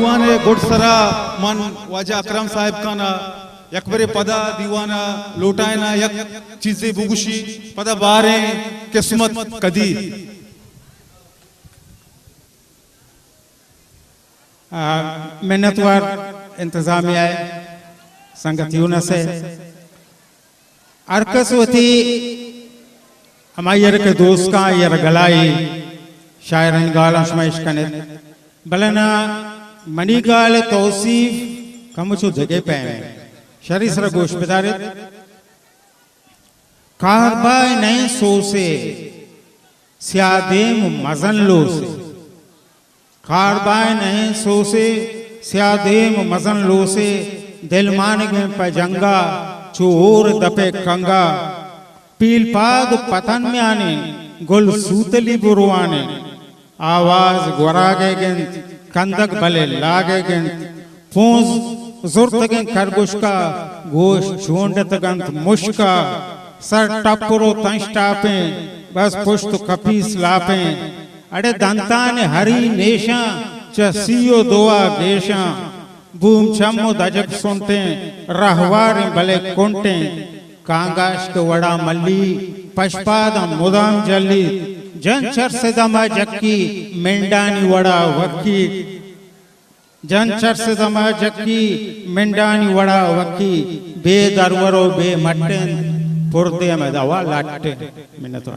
दीवाने गुड़सरा मन वाजा अकरम साहिब का ना यकबरे पदा दीवाना लोटायना यक चीजें बुगुशी पदा बारे किस्मत कदी मेहनतवार इंतजामिया संगतियों से अरकसवती हमारे के दोस्त का यार गलाई शायरन गाल शमाइश कने बलना मनी गाल तौसीफ कमुचो जगह पे शरीस रगोश बिदारे कारबाय नए सोसे स्यादेम मजन लोसे कारबाय नए सोसे स्यादेम मजन लोसे दिल मानिक में पजंगा चोर दपे कंगा पील पाग पतन में आने गुल सूतली बुरवाने आवाज गुरागे गेंद कंदक भले लागे गेंद फूंस जुर्त गेंद खरगोश का गोश छोंडत गंत मुश्का सर टपुरो तंष्टापे बस पुष्ट कपीस लापे अड़े दंतान हरी नेशा चसियो दोआ गेशा बूम चम्मो दजक सुनते रहवार भले कुंटे कांगाश के वड़ा मल्ली पशपाद मुदाम जल्ली जनचर से दमा जक्की मेंडानी वड़ा वक्की जनचर से दमा जक्की मेंडानी वड़ा वक्की बे दरवरो बे मट्टे पुरदे में दवा लाटे मिन्नत